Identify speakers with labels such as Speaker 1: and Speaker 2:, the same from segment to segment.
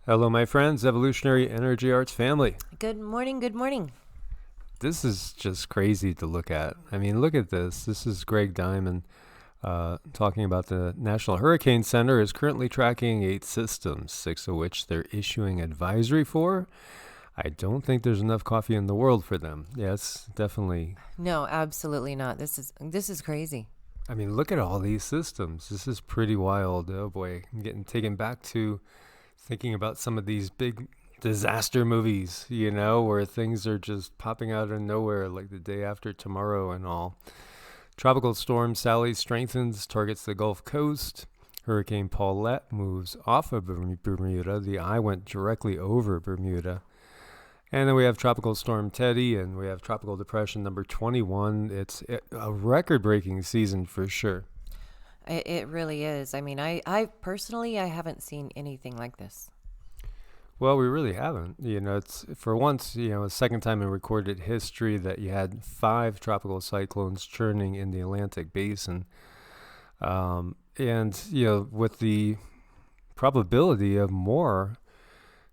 Speaker 1: Hello, my friends, Evolutionary Energy Arts family.
Speaker 2: Good morning, good morning.
Speaker 1: This is just crazy to look at. I mean, look at this. This is Greg Diamond talking about the National Hurricane Center is currently tracking 8 systems, 6 of which they're issuing advisory for. I don't think there's enough coffee in the world for them. Yes, definitely.
Speaker 2: No, absolutely not. This is crazy.
Speaker 1: I mean, look at all these systems. This is pretty wild. Oh boy, I'm getting taken back to thinking about some of these big disaster movies, where things are just popping out of nowhere, like the day after tomorrow and all. Tropical storm Sally strengthens, targets the Gulf Coast. Hurricane Paulette moves off of Bermuda. The eye went directly over Bermuda. And then we have Tropical Storm Teddy, and we have Tropical Depression number 21. It's a record-breaking season for sure.
Speaker 2: It really is. I mean, I personally, I haven't seen anything like this.
Speaker 1: Well, we really haven't. It's for once, a second time in recorded history that you had 5 tropical cyclones churning in the Atlantic basin. And, with the probability of more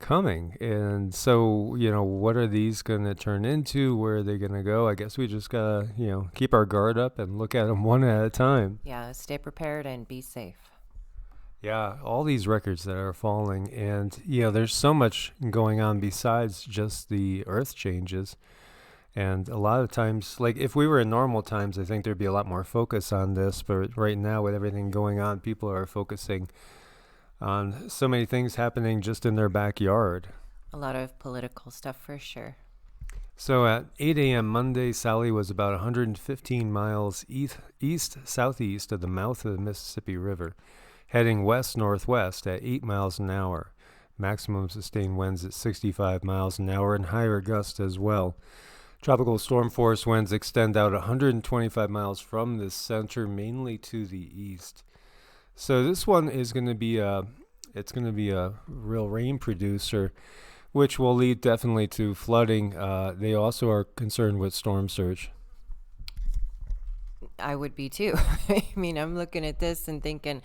Speaker 1: coming. And so, what are these going to turn into? Where are they going to go? I guess we just got to, keep our guard up and look at them one at a time.
Speaker 2: Yeah, stay prepared and be safe.
Speaker 1: Yeah, all these records that are falling. And, there's so much going on besides just the earth changes. And a lot of times, like if we were in normal times, I think there'd be a lot more focus on this. But right now, with everything going on, people are focusing on so many things happening just in their backyard.
Speaker 2: A lot of political stuff for sure.
Speaker 1: So at 8 a.m. Monday, Sally was about 115 miles east-southeast of the mouth of the Mississippi River, heading west-northwest at 8 miles an hour. Maximum sustained winds at 65 miles an hour and higher gusts as well. Tropical storm force winds extend out 125 miles from the center, mainly to the east. So this one is going to be a real rain producer, which will lead definitely to flooding. They also are concerned with storm surge.
Speaker 2: I would be too. I mean, I'm looking at this and thinking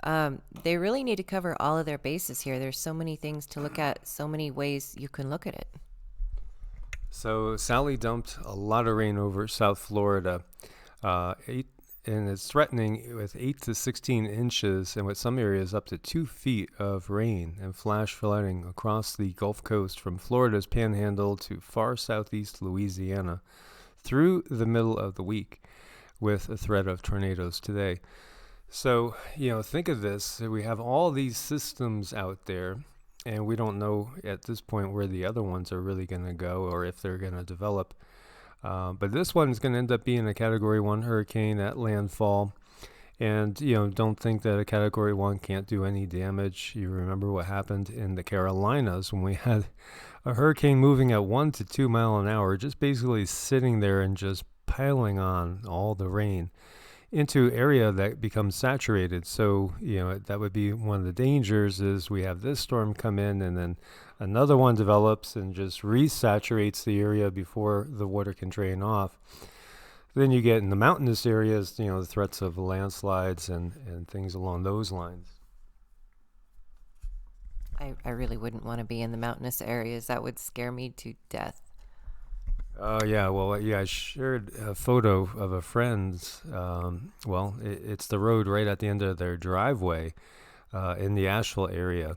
Speaker 2: they really need to cover all of their bases here. There's so many things to look at, so many ways you can look at it.
Speaker 1: So Sally dumped a lot of rain over South Florida. And it's threatening with 8 to 16 inches and with some areas up to 2 feet of rain and flash flooding across the Gulf Coast from Florida's panhandle to far southeast Louisiana through the middle of the week, with a threat of tornadoes today. So, think of this. We have all these systems out there, and we don't know at this point where the other ones are really going to go or if they're going to develop. But this one is going to end up being a Category 1 hurricane at landfall. And, don't think that a Category 1 can't do any damage. You remember what happened in the Carolinas when we had a hurricane moving at 1 to 2 mile an hour, just basically sitting there and just piling on all the rain into area that becomes saturated. So, that would be one of the dangers is we have this storm come in and then another one develops and just resaturates the area before the water can drain off. Then you get in the mountainous areas, the threats of landslides and things along those lines.
Speaker 2: I really wouldn't want to be in the mountainous areas. That would scare me to death.
Speaker 1: Oh, yeah. Well, yeah, I shared a photo of a friend's. It's the road right at the end of their driveway in the Asheville area.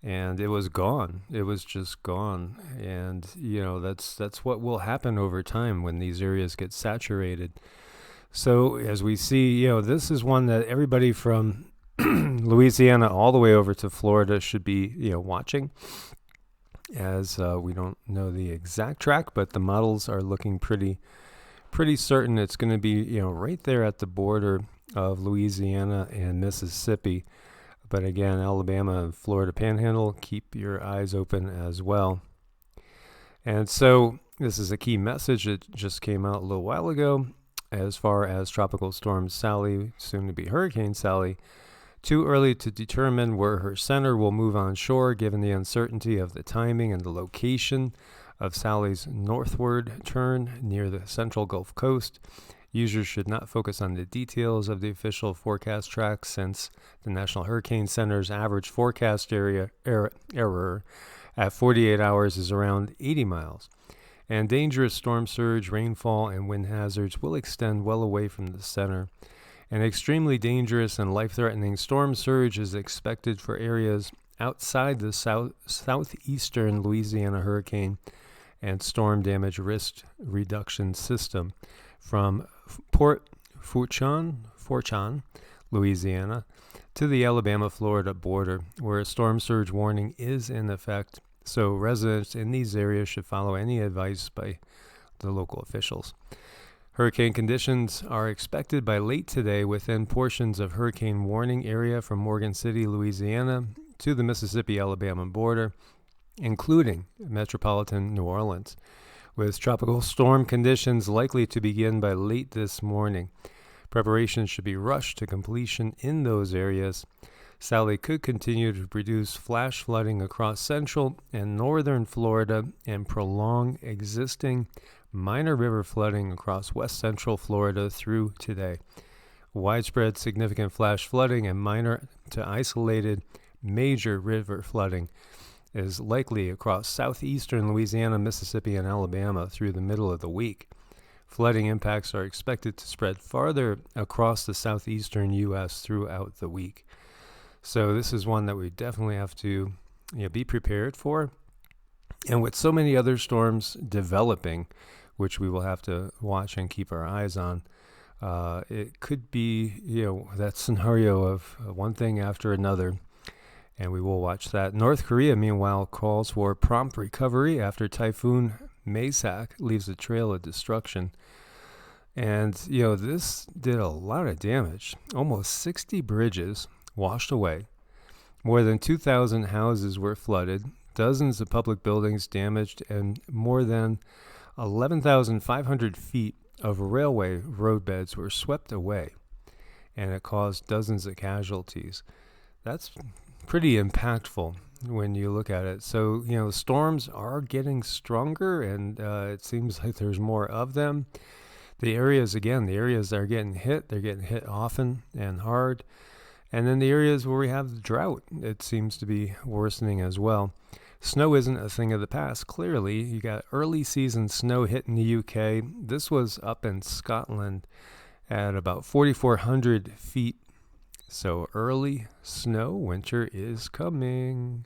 Speaker 1: And it was gone. It was just gone. And, that's what will happen over time when these areas get saturated. So as we see, this is one that everybody from Louisiana all the way over to Florida should be, watching. As we don't know the exact track, but the models are looking pretty certain it's going to be, right there at the border of Louisiana and Mississippi. But again, Alabama and Florida Panhandle, keep your eyes open as well. And so this is a key message that just came out a little while ago as far as Tropical Storm Sally, soon to be Hurricane Sally. Too early to determine where her center will move on shore given the uncertainty of the timing and the location of Sally's northward turn near the central Gulf Coast. Users should not focus on the details of the official forecast track, since the National Hurricane Center's average forecast error at 48 hours is around 80 miles. And dangerous storm surge, rainfall, and wind hazards will extend well away from the center. An extremely dangerous and life-threatening storm surge is expected for areas outside the southeastern Louisiana hurricane and storm damage risk reduction system from Port Fourchon, Louisiana, to the Alabama-Florida border, where a storm surge warning is in effect. So residents in these areas should follow any advice by the local officials. Hurricane conditions are expected by late today within portions of hurricane warning area from Morgan City, Louisiana, to the Mississippi-Alabama border, including metropolitan New Orleans, with tropical storm conditions likely to begin by late this morning. Preparations should be rushed to completion in those areas. Sally could continue to produce flash flooding across central and northern Florida and prolong existing minor river flooding across west central Florida through today. Widespread significant flash flooding and minor to isolated major river flooding is likely across southeastern Louisiana, Mississippi, and Alabama through the middle of the week. Flooding impacts are expected to spread farther across the southeastern U.S. throughout the week. So this is one that we definitely have to be prepared for. And with so many other storms developing, which we will have to watch and keep our eyes on, it could be, that scenario of one thing after another, and we will watch that. North Korea, meanwhile, calls for prompt recovery after Typhoon Maysak leaves a trail of destruction. And, this did a lot of damage. Almost 60 bridges washed away. More than 2,000 houses were flooded, dozens of public buildings damaged, and more than 11,500 feet of railway roadbeds were swept away, and it caused dozens of casualties. That's pretty impactful when you look at it. So, storms are getting stronger, and it seems like there's more of them. The areas that are getting hit, they're getting hit often and hard. And then the areas where we have drought, it seems to be worsening as well. Snow isn't a thing of the past, clearly. You got early season snow hitting the UK. This was up in Scotland at about 4,400 feet. So early snow, winter is coming.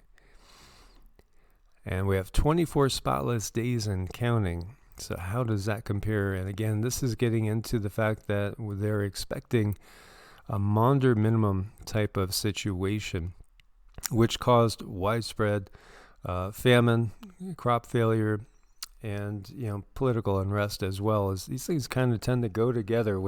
Speaker 1: And we have 24 spotless days and counting. So how does that compare? And again, this is getting into the fact that they're expecting a Maunder minimum type of situation, which caused widespread famine, crop failure, and political unrest as well. As these things kind of tend to go together.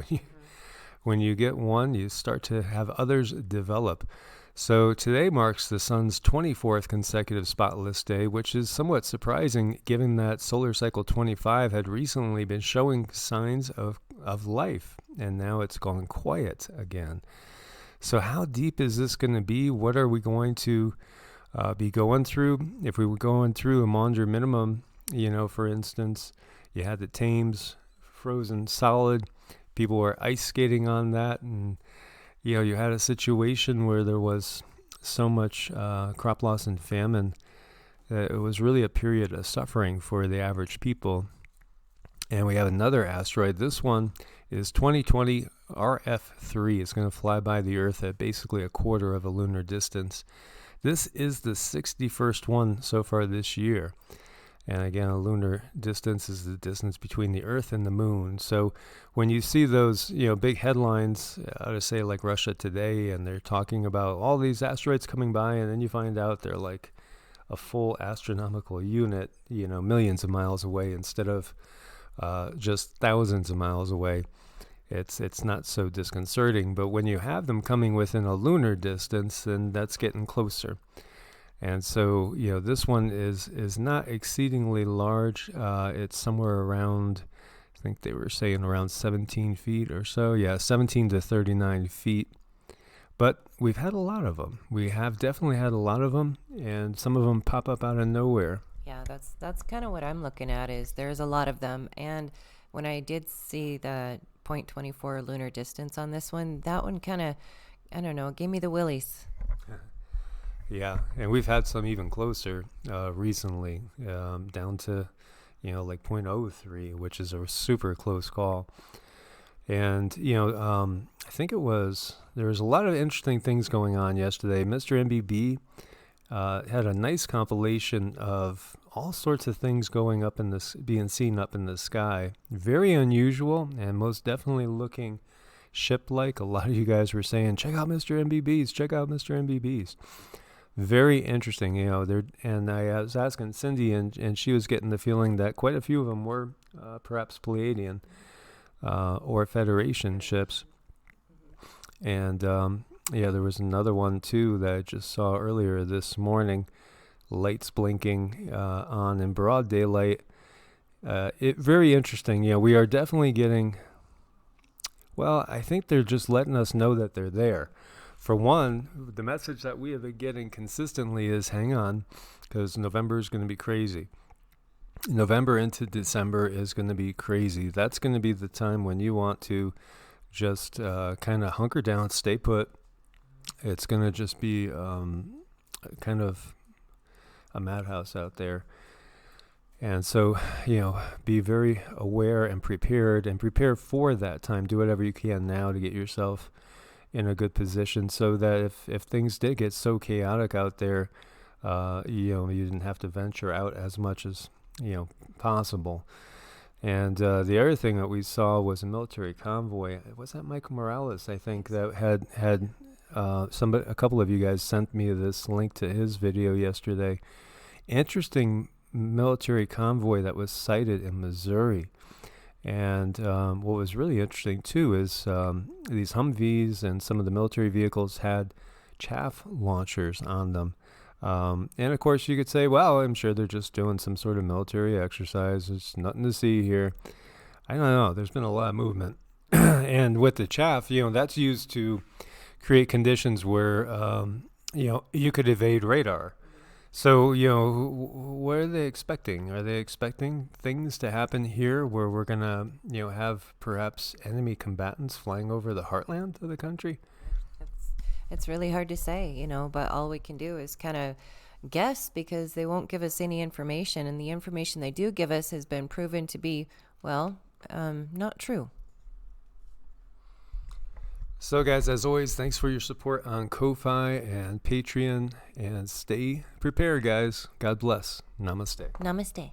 Speaker 1: When you get one, you start to have others develop. So today marks the sun's 24th consecutive spotless day, which is somewhat surprising given that solar cycle 25 had recently been showing signs of life, and now it's gone quiet again. So how deep is this going to be? What are we going to be going through? If we were going through a Maunder minimum, for instance, you had the Thames frozen solid. People were ice skating on that, and you had a situation where there was so much crop loss and famine that it was really a period of suffering for the average people. And we have another asteroid. This one is 2020 RF3. It's going to fly by the Earth at basically a quarter of a lunar distance. This is the 61st one so far this year. And again, a lunar distance is the distance between the Earth and the Moon. So when you see those, big headlines out of, say, like Russia Today, and they're talking about all these asteroids coming by, and then you find out they're like a full astronomical unit, millions of miles away instead of just thousands of miles away, it's not so disconcerting. But when you have them coming within a lunar distance, then that's getting closer. And so, this one is not exceedingly large. It's somewhere around, I think they were saying around 17 feet or so. Yeah, 17 to 39 feet. But we've had a lot of them. We have definitely had a lot of them, and some of them pop up out of nowhere.
Speaker 2: Yeah, that's kind of what I'm looking at, is there's a lot of them. And when I did see the 0.24 lunar distance on this one. That one kind of, I don't know, gave me the willies.
Speaker 1: Yeah, and we've had some even closer recently, down to, like 0.03, which is a super close call. And, I think there was a lot of interesting things going on yesterday. Mr. MBB had a nice compilation of all sorts of things being seen up in the sky. Very unusual, and most definitely looking ship-like. A lot of you guys were saying, check out Mr. MBB's, check out Mr. MBB's. Very interesting, and I was asking Cindy, and she was getting the feeling that quite a few of them were perhaps Pleiadian or Federation ships. And there was another one too that I just saw earlier this morning, lights blinking on in broad daylight. Very interesting. We are definitely getting, well, I think they're just letting us know that they're there. For one, the message that we have been getting consistently is hang on, because November is going to be crazy. November into December is going to be crazy. That's going to be the time when you want to just kind of hunker down, stay put. It's going to just be kind of a madhouse out there. And so, be very aware and prepared, and prepare for that time. Do whatever you can now to get yourself in a good position, so that if things did get so chaotic out there, you didn't have to venture out as much as possible. And the other thing that we saw was a military convoy. Was that Michael Morales? I think that had a couple of you guys sent me this link to his video yesterday. Interesting military convoy that was sighted in Missouri. And what was really interesting too is these Humvees and some of the military vehicles had chaff launchers on them. And of course you could say, well, I'm sure they're just doing some sort of military exercise. There's nothing to see here. I don't know. There's been a lot of movement. And with the chaff, that's used to create conditions where, you could evade radar. So, what are they expecting? Are they expecting things to happen here where we're going to, have perhaps enemy combatants flying over the heartland of the country?
Speaker 2: It's really hard to say, but all we can do is kind of guess, because they won't give us any information. And the information they do give us has been proven to be, not true.
Speaker 1: So guys, as always, thanks for your support on Ko-Fi and Patreon, and stay prepared, guys. God bless. Namaste.
Speaker 2: Namaste.